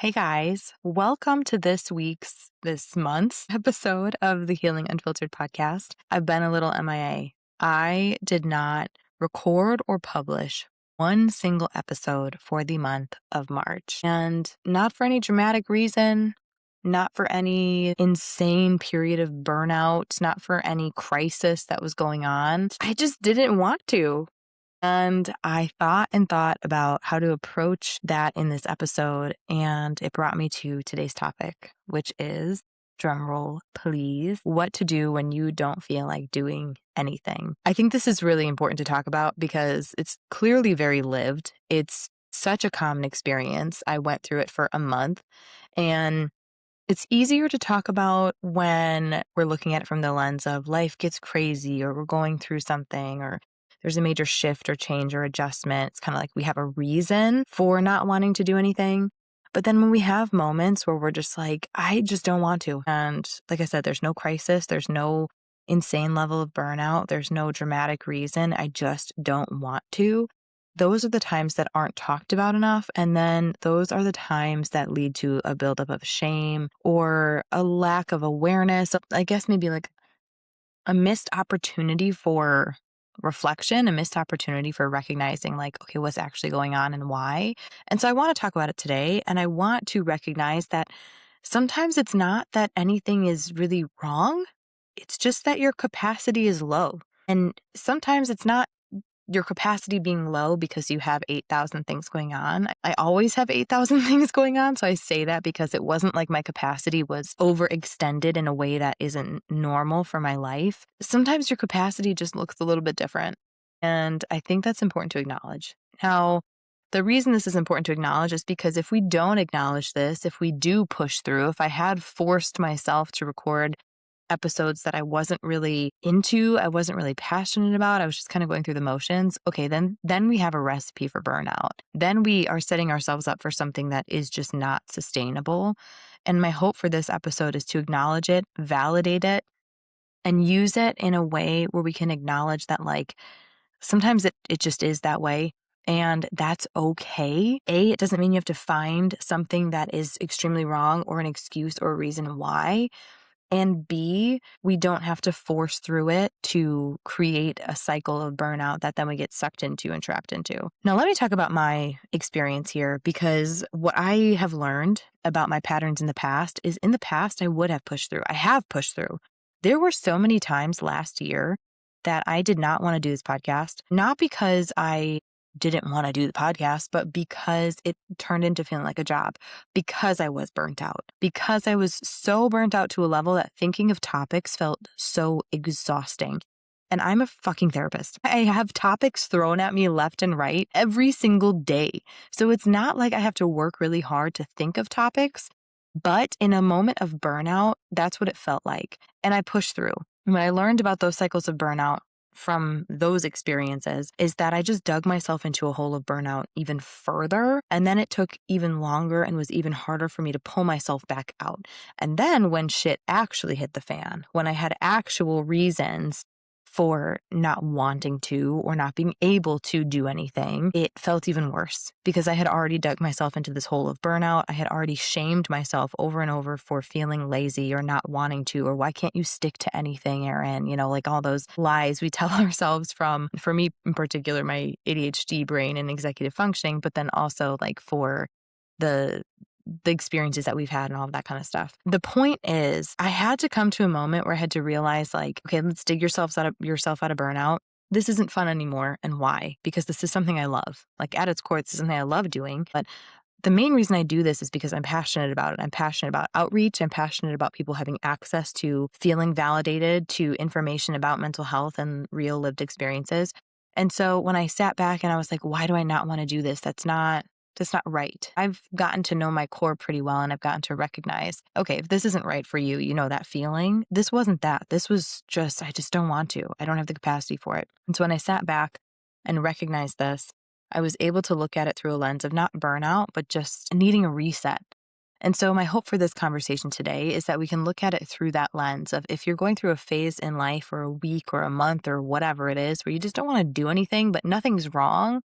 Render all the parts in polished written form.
Hey guys, welcome to this month's episode of the Healing Unfiltered podcast. I've been a little MIA. I did not record or publish one single episode for the month of March. And not for any dramatic reason, not for any insane period of burnout, not for any crisis that was going on. I just didn't want to. And I thought and thought about how to approach that in this episode. And it brought me to today's topic, which is, drumroll, please, what to do when you don't feel like doing anything. I think this is really important to talk about because it's clearly very lived. It's such a common experience. I went through it for a month, and it's easier to talk about when we're looking at it from the lens of life gets crazy, or we're going through something, or there's a major shift or change or adjustment. It's kind of like we have a reason for not wanting to do anything. But then when we have moments where we're just like, I just don't want to. And like I said, there's no crisis. There's no insane level of burnout. There's no dramatic reason. I just don't want to. Those are the times that aren't talked about enough. And then those are the times that lead to a buildup of shame or a lack of awareness. I guess maybe like a missed opportunity for reflection, a missed opportunity for recognizing like, okay, what's actually going on and why. And so I want to talk about it today. And I want to recognize that sometimes it's not that anything is really wrong. It's just that your capacity is low. And sometimes it's not your capacity being low because you have 8,000 things going on. I always have 8,000 things going on. So I say that because it wasn't like my capacity was overextended in a way that isn't normal for my life. Sometimes your capacity just looks a little bit different. And I think that's important to acknowledge. Now, the reason this is important to acknowledge is because if we don't acknowledge this, if we do push through, if I had forced myself to record episodes that I wasn't really into, I wasn't really passionate about, I was just kind of going through the motions, okay, then we have a recipe for burnout. Then we are setting ourselves up for something that is just not sustainable. And my hope for this episode is to acknowledge it, validate it, and use it in a way where we can acknowledge that like sometimes it just is that way. And that's okay. It doesn't mean you have to find something that is extremely wrong or an excuse or a reason why. And B, we don't have to force through it to create a cycle of burnout that then we get sucked into and trapped into. Now, let me talk about my experience here, because what I have learned about my patterns in the past is in the past, I would have pushed through. I have pushed through. There were so many times last year that I did not want to do this podcast, not because I didn't want to do the podcast, but because it turned into feeling like a job, because I was burnt out, because I was so burnt out to a level that thinking of topics felt so exhausting. And I'm a fucking therapist. I have topics thrown at me left and right every single day. So it's not like I have to work really hard to think of topics, but in a moment of burnout, that's what it felt like. And I pushed through. When I learned about those cycles of burnout, from those experiences is that I just dug myself into a hole of burnout even further. And then it took even longer and was even harder for me to pull myself back out. And then when shit actually hit the fan, when I had actual reasons for not wanting to or not being able to do anything, it felt even worse because I had already dug myself into this hole of burnout. I had already shamed myself over and over for feeling lazy or not wanting to, or why can't you stick to anything, Erin? You know, like all those lies we tell ourselves from, for me in particular, my ADHD brain and executive functioning, but then also like for the experiences that we've had and all of that kind of stuff. The point is, I had to come to a moment where I had to realize like, okay, let's dig yourself out of burnout. This isn't fun anymore. And why? Because this is something I love. Like at its core, this is something I love doing. But the main reason I do this is because I'm passionate about it. I'm passionate about outreach. I'm passionate about people having access to feeling validated, to information about mental health and real lived experiences. And so when I sat back and I was like, why do I not want to do this? That's not right. I've gotten to know my core pretty well, and I've gotten to recognize, okay, if this isn't right for you, you know, that feeling, this wasn't that. This was just, I just don't want to. I don't have the capacity for it. And so when I sat back and recognized this, I was able to look at it through a lens of not burnout, but just needing a reset. And so my hope for this conversation today is that we can look at it through that lens of if you're going through a phase in life or a week or a month or whatever it is where you just don't want to do anything, but nothing's wrong.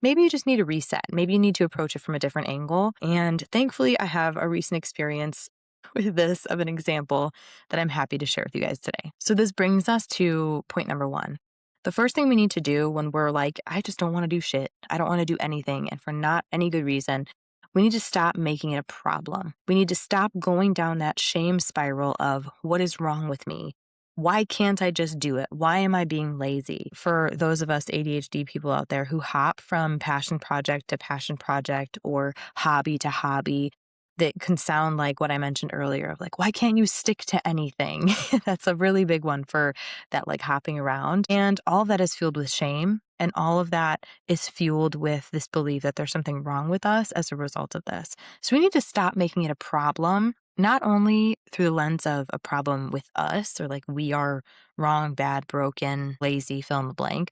maybe you just need a reset. Maybe you need to approach it from a different angle. And thankfully, I have a recent experience with this of an example that I'm happy to share with you guys today. So this brings us to point number one. The first thing we need to do when we're like, I just don't want to do shit, I don't want to do anything, and for not any good reason, we need to stop making it a problem. We need to stop going down that shame spiral of what is wrong with me? Why can't I just do it? Why am I being lazy? For those of us ADHD people out there who hop from passion project to passion project or hobby to hobby, that can sound like what I mentioned earlier of like, why can't you stick to anything? That's a really big one for that, like hopping around. And all of that is fueled with shame. And all of that is fueled with this belief that there's something wrong with us as a result of this. So we need to stop making it a problem, not only through the lens of a problem with us or like we are wrong, bad, broken, lazy, fill in the blank,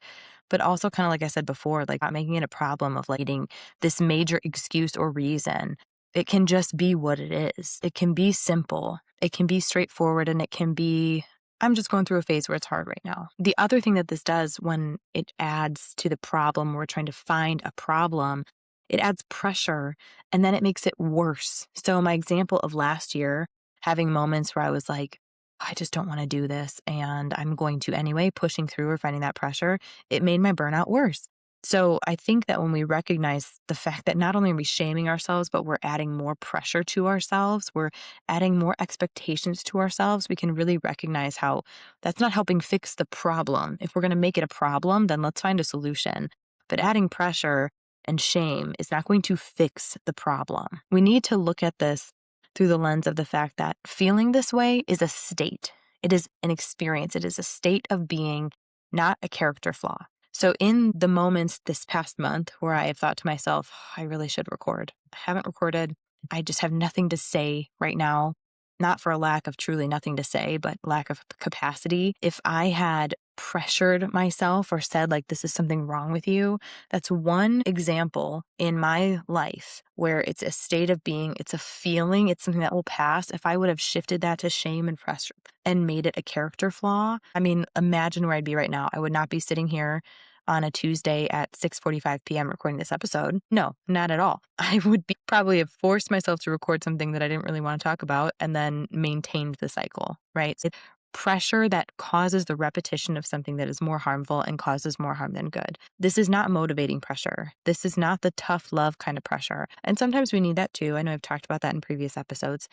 but also kind of like I said before, like not making it a problem of like needing this major excuse or reason. It can just be what it is. It can be simple. It can be straightforward, and it can be, I'm just going through a phase where it's hard right now. The other thing that this does when it adds to the problem, we're trying to find a problem, it adds pressure and then it makes it worse. So my example of last year, having moments where I was like, I just don't want to do this and I'm going to anyway, pushing through or finding that pressure, it made my burnout worse. So I think that when we recognize the fact that not only are we shaming ourselves, but we're adding more pressure to ourselves, we're adding more expectations to ourselves, we can really recognize how that's not helping fix the problem. If we're going to make it a problem, then let's find a solution. But adding pressure and shame is not going to fix the problem. We need to look at this through the lens of the fact that feeling this way is a state. It is an experience. It is a state of being, not a character flaw. So in the moments this past month where I have thought to myself, I really should record, I haven't recorded. I just have nothing to say right now, not for a lack of truly nothing to say, but lack of capacity. If I had pressured myself or said like, this is something wrong with you, that's one example in my life where it's a state of being, it's a feeling, it's something that will pass. If I would have shifted that to shame and pressure and made it a character flaw, I mean, imagine where I'd be right now. I would not be sitting here on a Tuesday at 6:45 p.m. recording this episode. No, not at all. I would probably have forced myself to record something that I didn't really want to talk about and then maintained the cycle, right? So pressure that causes the repetition of something that is more harmful and causes more harm than good. This is not motivating pressure. This is not the tough love kind of pressure. And sometimes we need that too. I know I've talked about that in previous episodes.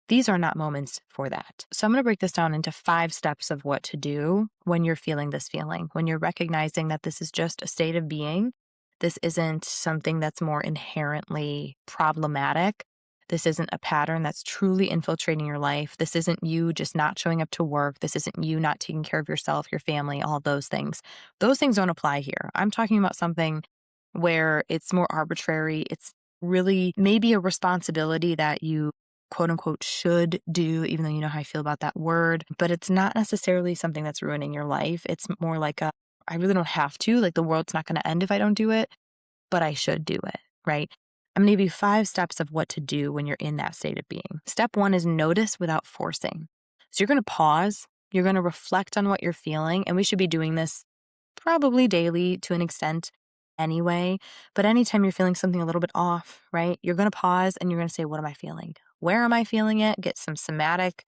These are not moments for that. So I'm going to break this down into 5 steps of what to do when you're feeling this feeling, when you're recognizing that this is just a state of being. This isn't something that's more inherently problematic. This isn't a pattern that's truly infiltrating your life. This isn't you just not showing up to work. This isn't you not taking care of yourself, your family, all those things. Those things don't apply here. I'm talking about something where it's more arbitrary. It's really maybe a responsibility that you quote unquote should do, even though you know how I feel about that word, but it's not necessarily something that's ruining your life. It's more like I really don't have to, like the world's not going to end if I don't do it, but I should do it, right? I'm going to give you 5 steps of what to do when you're in that state of being. Step 1 is notice without forcing. So you're going to pause, you're going to reflect on what you're feeling, and we should be doing this probably daily to an extent anyway, but anytime you're feeling something a little bit off, right, you're going to pause and you're going to say, what am I feeling? Where am I feeling it? Get some somatic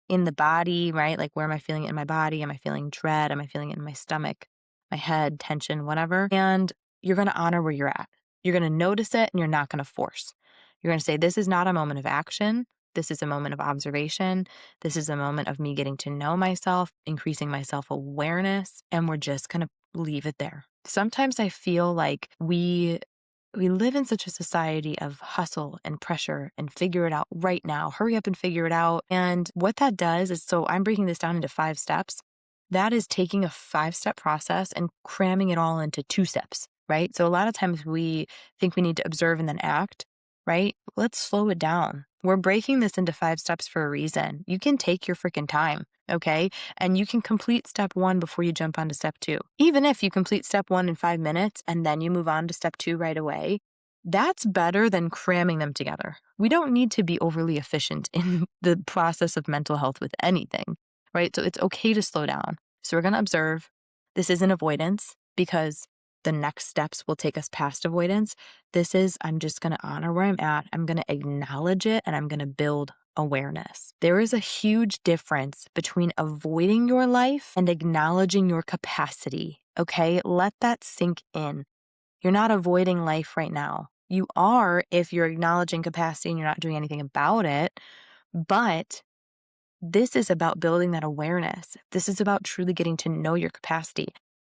in the body, right? Like, where am I feeling it in my body? Am I feeling dread? Am I feeling it in my stomach, my head, tension, whatever? And you're going to honor where you're at. You're going to notice it and you're not going to force. You're going to say, this is not a moment of action. This is a moment of observation. This is a moment of me getting to know myself, increasing my self-awareness, and we're just going to leave it there. Sometimes I feel like we live in such a society of hustle and pressure and figure it out right now, hurry up and figure it out. And what that does is, so I'm breaking this down into 5 steps. That is taking a 5-step process and cramming it all into 2 steps, right? So a lot of times we think we need to observe and then act, right? Let's slow it down. We're breaking this into 5 steps for a reason. You can take your freaking time, okay? And you can complete step 1 before you jump onto step 2. Even if you complete step 1 in 5 minutes and then you move on to step 2 right away, that's better than cramming them together. We don't need to be overly efficient in the process of mental health with anything, right? So it's okay to slow down. So we're going to observe. This isn't avoidance because the next steps will take us past avoidance. This is, I'm just going to honor where I'm at. I'm going to acknowledge it and I'm going to build awareness. There is a huge difference between avoiding your life and acknowledging your capacity. Okay. Let that sink in. You're not avoiding life right now. You are if you're acknowledging capacity and you're not doing anything about it. But this is about building that awareness. This is about truly getting to know your capacity.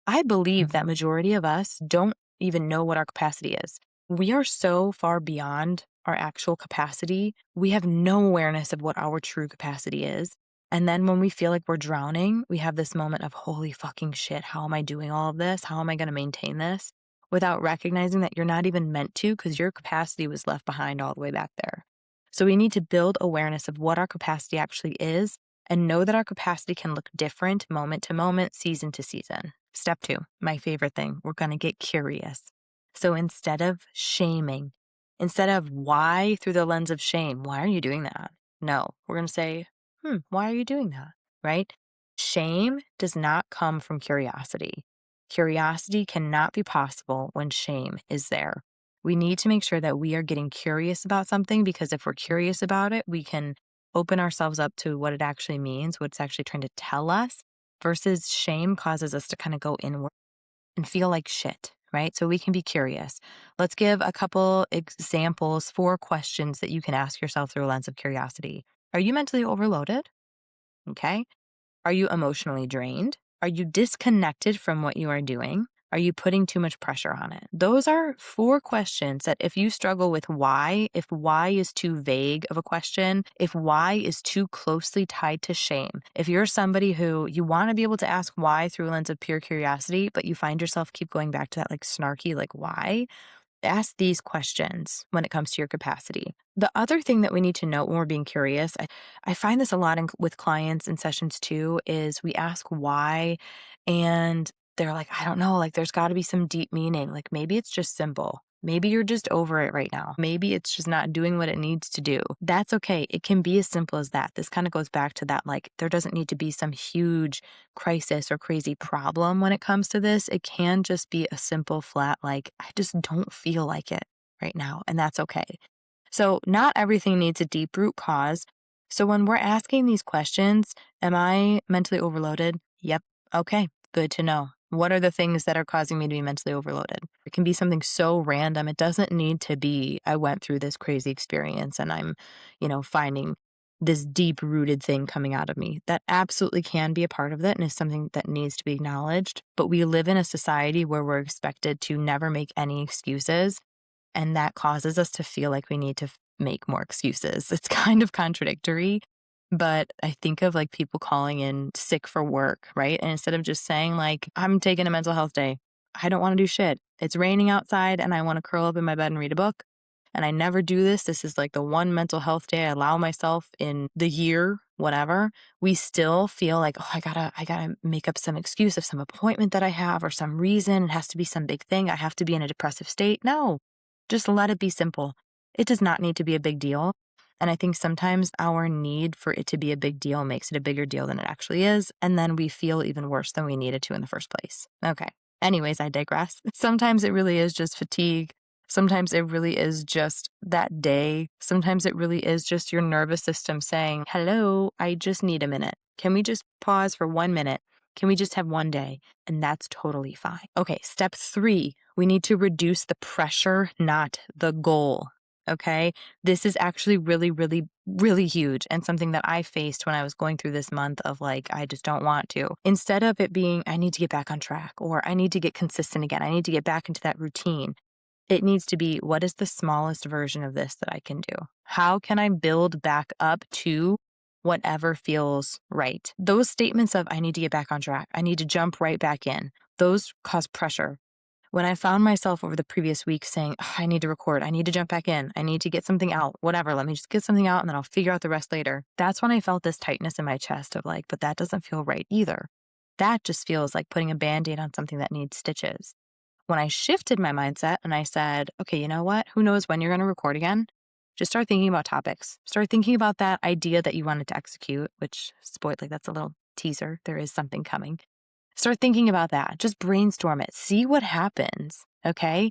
I believe that majority of us don't even know what our capacity is. We are so far beyond our actual capacity. We have no awareness of what our true capacity is. And then when we feel like we're drowning, we have this moment of, holy fucking shit, how am I doing all of this? How am I going to maintain this? Without recognizing that you're not even meant to, because your capacity was left behind all the way back there. So we need to build awareness of what our capacity actually is and know that our capacity can look different moment to moment, season to season. Step 2, my favorite thing, we're going to get curious. So instead of shaming, instead of why through the lens of shame, why are you doing that? No, we're going to say, why are you doing that? Right? Shame does not come from curiosity. Curiosity cannot be possible when shame is there. We need to make sure that we are getting curious about something, because if we're curious about it, we can open ourselves up to what it actually means, what it's actually trying to tell us, versus shame causes us to kind of go inward and feel like shit, right? So we can be curious. Let's give a couple examples, 4 questions that you can ask yourself through a lens of curiosity. Are you mentally overloaded? Okay. Are you emotionally drained? Are you disconnected from what you are doing? Are you putting too much pressure on it? Those are 4 questions that if you struggle with why, if why is too vague of a question, if why is too closely tied to shame, if you're somebody who you want to be able to ask why through a lens of pure curiosity, but you find yourself keep going back to that like snarky, like why, ask these questions when it comes to your capacity. The other thing that we need to note when we're being curious, I find this a lot with clients in sessions too, is we ask why and they're like, I don't know, like there's got to be some deep meaning. Like maybe it's just simple. Maybe you're just over it right now. Maybe it's just not doing what it needs to do. That's okay. It can be as simple as that. This kind of goes back to that, like there doesn't need to be some huge crisis or crazy problem when it comes to this. It can just be a simple, flat, like, I just don't feel like it right now. And that's okay. So not everything needs a deep root cause. So when we're asking these questions, am I mentally overloaded? Yep. Okay. Good to know. What are the things that are causing me to be mentally overloaded? It can be something so random. It doesn't need to be, I went through this crazy experience and I'm, finding this deep rooted thing coming out of me. That absolutely can be a part of it and is something that needs to be acknowledged. But we live in a society where we're expected to never make any excuses. And that causes us to feel like we need to make more excuses. It's kind of contradictory. But I think of like people calling in sick for work, right? And instead of just saying like, I'm taking a mental health day, I don't want to do shit. It's raining outside and I want to curl up in my bed and read a book. And I never do this. This is like the one mental health day I allow myself in the year, whatever. We still feel like, oh, I gotta make up some excuse of some appointment that I have or some reason. It has to be some big thing. I have to be in a depressive state. No, just let it be simple. It does not need to be a big deal. And I think sometimes our need for it to be a big deal makes it a bigger deal than it actually is. And then we feel even worse than we needed to in the first place. Okay. Anyways, I digress. Sometimes it really is just fatigue. Sometimes it really is just that day. Sometimes it really is just your nervous system saying, hello, I just need a minute. Can we just pause for 1 minute? Can we just have one day? And that's totally fine. Okay, step 3, we need to reduce the pressure, not the goal. Okay, this is actually really, really, really huge and something that I faced when I was going through this month of like, I just don't want to. Instead of it being, I need to get back on track or I need to get consistent again, I need to get back into that routine. It needs to be, what is the smallest version of this that I can do? How can I build back up to whatever feels right? Those statements of, I need to get back on track, I need to jump right back in, those cause pressure. When I found myself over the previous week saying, I need to record, I need to jump back in, I need to get something out, whatever, let me just get something out and then I'll figure out the rest later. That's when I felt this tightness in my chest of like, but that doesn't feel right either. That just feels like putting a Band-Aid on something that needs stitches. When I shifted my mindset and I said, okay, you know what? Who knows when you're going to record again? Just start thinking about topics. Start thinking about that idea that you wanted to execute, which, spoiled, like that's a little teaser. There is something coming. Start thinking about that. Just brainstorm it. See what happens. Okay.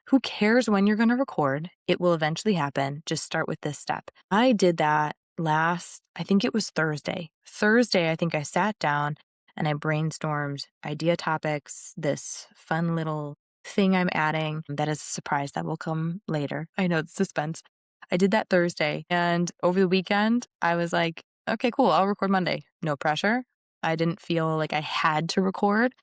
Who cares when you're going to record? It will eventually happen. Just start with this step. I did that I think it was Thursday. Thursday, I think I sat down and I brainstormed idea topics, this fun little thing I'm adding that is a surprise that will come later. I know the suspense. I did that Thursday. And over the weekend, I was like, okay, cool. I'll record Monday. No pressure. I didn't feel like I had to record.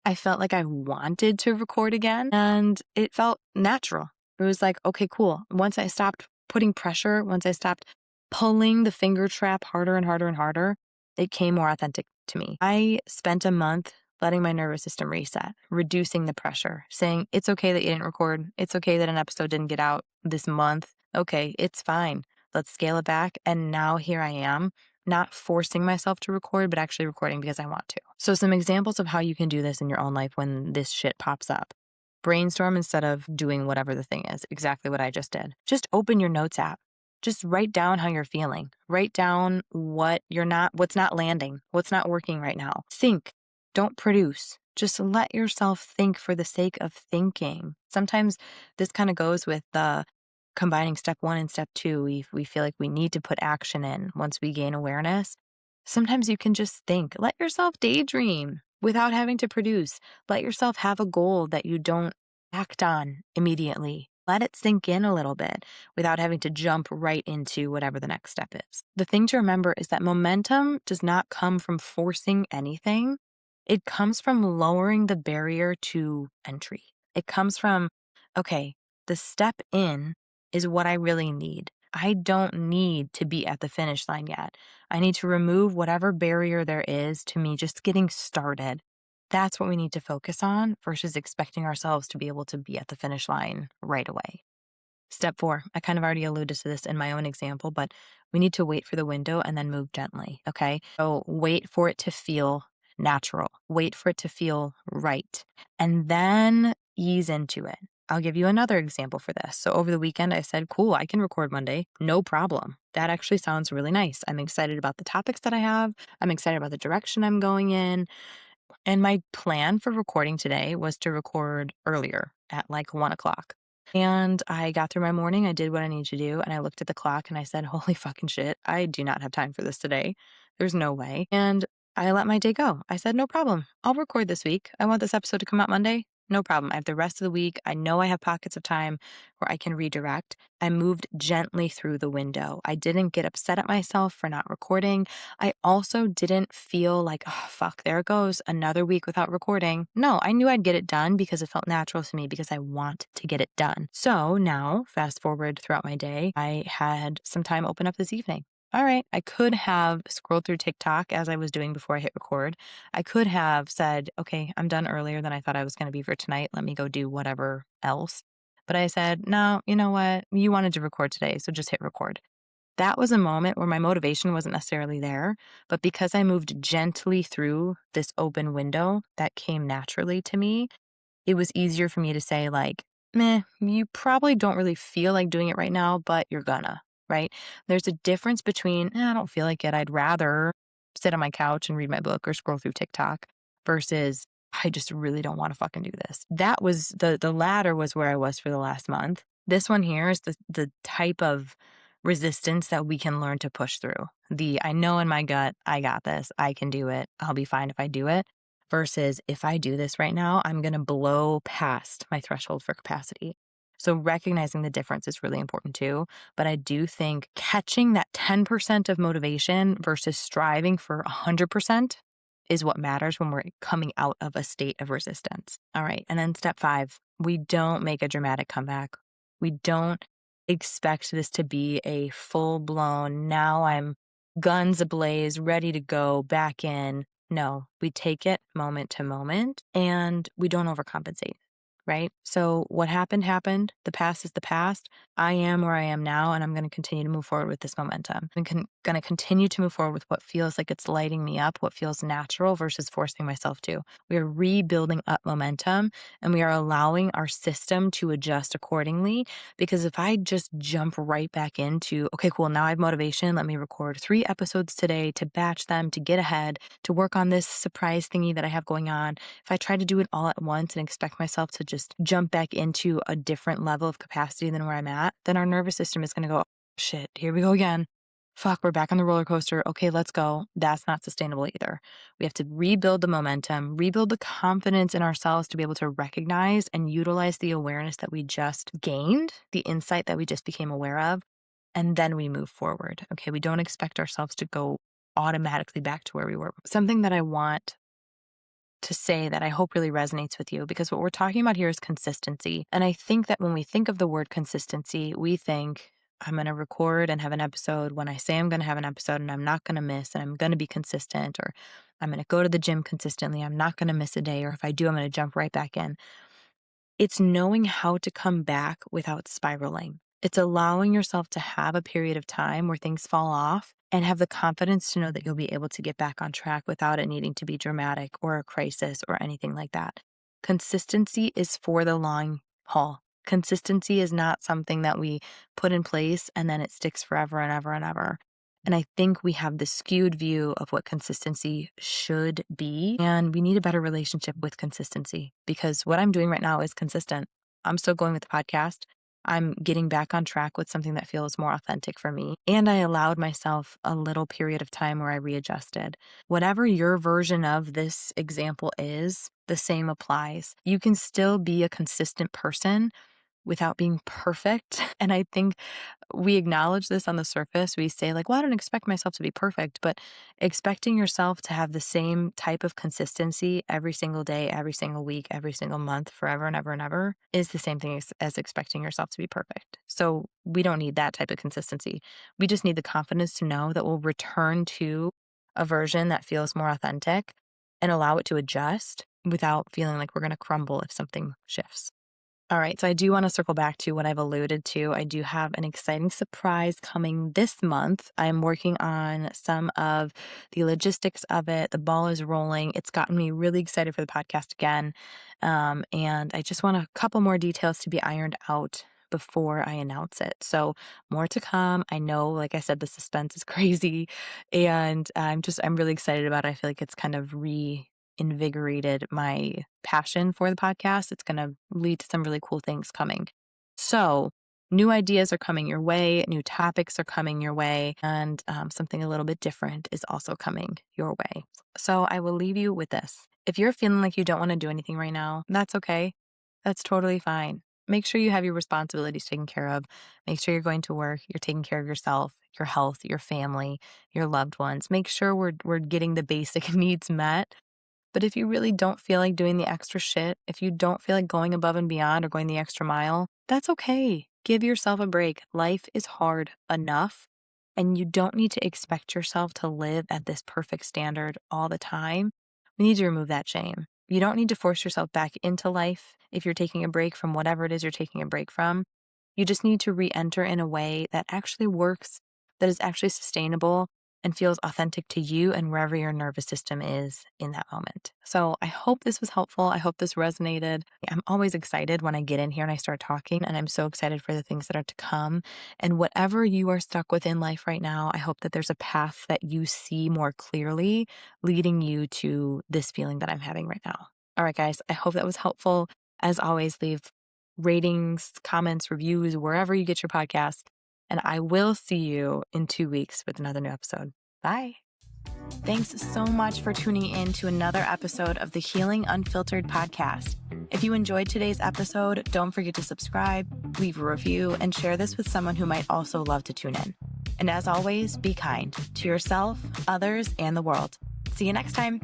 I felt like I wanted to record again and it felt natural. It was like, okay, cool. Once I stopped putting pressure, once I stopped pulling the finger trap harder and harder and harder, it came more authentic to me. I spent a month letting my nervous system reset, reducing the pressure, saying, it's okay that you didn't record. It's okay that an episode didn't get out this month. Okay, it's fine. Let's scale it back. And now here I am, not forcing myself to record, but actually recording because I want to. So some examples of how you can do this in your own life when this shit pops up. Brainstorm instead of doing whatever the thing is, exactly what I just did. Just open your notes app. Just write down how you're feeling. Write down what's not landing, what's not working right now. Think, don't produce. Just let yourself think for the sake of thinking. Sometimes this kind of goes with the combining step 1 and step 2. We feel like we need to put action in once we gain awareness. Sometimes you can just think. Let yourself daydream without having to produce. Let yourself have a goal that you don't act on immediately. Let it sink in a little bit without having to jump right into whatever the next step is. The thing to remember is that momentum does not come from forcing anything. It comes from lowering the barrier to entry. It comes from, okay, the step in is what I really need. I don't need to be at the finish line yet. I need to remove whatever barrier there is to me just getting started. That's what we need to focus on versus expecting ourselves to be able to be at the finish line right away. Step 4, I kind of already alluded to this in my own example, but we need to wait for the window and then move gently, okay? So wait for it to feel natural. Wait for it to feel right. And then ease into it. I'll give you another example for this. So over the weekend, I said, cool, I can record Monday. No problem. That actually sounds really nice. I'm excited about the topics that I have. I'm excited about the direction I'm going in. And my plan for recording today was to record earlier at like 1:00. And I got through my morning, I did what I needed to do, and I looked at the clock and I said, holy fucking shit, I do not have time for this today. There's no way. And I let my day go. I said, no problem. I'll record this week. I want this episode to come out Monday. No problem. I have the rest of the week. I know I have pockets of time where I can redirect. I moved gently through the window. I didn't get upset at myself for not recording. I also didn't feel like, oh, fuck, there it goes, another week without recording. No, I knew I'd get it done because it felt natural to me because I want to get it done. So now, fast forward throughout my day, I had some time open up this evening. All right, I could have scrolled through TikTok as I was doing before I hit record. I could have said, okay, I'm done earlier than I thought I was going to be for tonight. Let me go do whatever else. But I said, no, you know what? You wanted to record today, so just hit record. That was a moment where my motivation wasn't necessarily there, but because I moved gently through this open window that came naturally to me, it was easier for me to say like, meh, you probably don't really feel like doing it right now, but you're gonna, right? There's a difference between, I don't feel like it. I'd rather sit on my couch and read my book or scroll through TikTok versus I just really don't want to fucking do this. That was the latter was where I was for the last month. This one here is the type of resistance that we can learn to push through. I know in my gut, I got this. I can do it. I'll be fine if I do it versus if I do this right now, I'm going to blow past my threshold for capacity. So recognizing the difference is really important too. But I do think catching that 10% of motivation versus striving for 100% is what matters when we're coming out of a state of resistance. All right. And then step 5, we don't make a dramatic comeback. We don't expect this to be a full blown, now I'm guns ablaze, ready to go back in. No, we take it moment to moment and we don't overcompensate. right? So what happened, happened. The past is the past. I am where I am now, and I'm going to continue to move forward with this momentum. I'm going to continue to move forward with what feels like it's lighting me up, what feels natural versus forcing myself to. We are rebuilding up momentum, and we are allowing our system to adjust accordingly. Because if I just jump right back into, okay, cool, now I have motivation. Let me record 3 episodes today to batch them, to get ahead, to work on this surprise thingy that I have going on. If I try to do it all at once and expect myself to just jump back into a different level of capacity than where I'm at, then our nervous system is going to go, oh, shit, here we go again. Fuck, we're back on the roller coaster. Okay, let's go. That's not sustainable either. We have to rebuild the momentum, rebuild the confidence in ourselves to be able to recognize and utilize the awareness that we just gained, the insight that we just became aware of, and then we move forward. Okay, we don't expect ourselves to go automatically back to where we were. Something that I want to say that I hope really resonates with you, because what we're talking about here is consistency. And I think that when we think of the word consistency, we think I'm going to record and have an episode when I say I'm going to have an episode, and I'm not going to miss, and I'm going to be consistent, or I'm going to go to the gym consistently. I'm not going to miss a day. Or if I do, I'm going to jump right back in. It's knowing how to come back without spiraling. It's allowing yourself to have a period of time where things fall off and have the confidence to know that you'll be able to get back on track without it needing to be dramatic or a crisis or anything like that. Consistency is for the long haul. Consistency is not something that we put in place and then it sticks forever and ever and ever. And I think we have this skewed view of what consistency should be. And we need a better relationship with consistency, because what I'm doing right now is consistent. I'm still going with the podcast. I'm getting back on track with something that feels more authentic for me. And I allowed myself a little period of time where I readjusted. Whatever your version of this example is, the same applies. You can still be a consistent person without being perfect. And I think we acknowledge this on the surface. We say like, well, I don't expect myself to be perfect, but expecting yourself to have the same type of consistency every single day, every single week, every single month, forever and ever and ever is the same thing as expecting yourself to be perfect. So we don't need that type of consistency. We just need the confidence to know that we'll return to a version that feels more authentic and allow it to adjust without feeling like we're going to crumble if something shifts. All right, so I do want to circle back to what I've alluded to. I do have an exciting surprise coming this month. I'm working on some of the logistics of it. The ball is rolling. It's gotten me really excited for the podcast again. And I just want a couple more details to be ironed out before I announce it. So more to come. I know, like I said, the suspense is crazy, and I'm really excited about it. I feel like it's kind of reinvigorated my passion for the podcast. It's going to lead to some really cool things coming. So new ideas are coming your way, new topics are coming your way, and something a little bit different is also coming your way. So I will leave you with this. If you're feeling like you don't want to do anything right now, that's okay. That's totally fine. Make sure you have your responsibilities taken care of. Make sure you're going to work, you're taking care of yourself, your health, your family, your loved ones. Make sure we're getting the basic needs met. But if you really don't feel like doing the extra shit, if you don't feel like going above and beyond or going the extra mile, that's okay. Give yourself a break. Life is hard enough, and you don't need to expect yourself to live at this perfect standard all the time. We need to remove that shame. You don't need to force yourself back into life if you're taking a break from whatever it is you're taking a break from. You just need to re-enter in a way that actually works, that is actually sustainable, and feels authentic to you and wherever your nervous system is in that moment. So I hope this was helpful. I hope this resonated. I'm always excited when I get in here and I start talking, and I'm so excited for the things that are to come. And whatever you are stuck with in life right now, I hope that there's a path that you see more clearly leading you to this feeling that I'm having right now. All right, guys, I hope that was helpful. As always, leave ratings, comments, reviews, wherever you get your podcast. And I will see you in 2 weeks with another new episode. Bye. Thanks so much for tuning in to another episode of the Healing Unfiltered podcast. If you enjoyed today's episode, don't forget to subscribe, leave a review, and share this with someone who might also love to tune in. And as always, be kind to yourself, others, and the world. See you next time.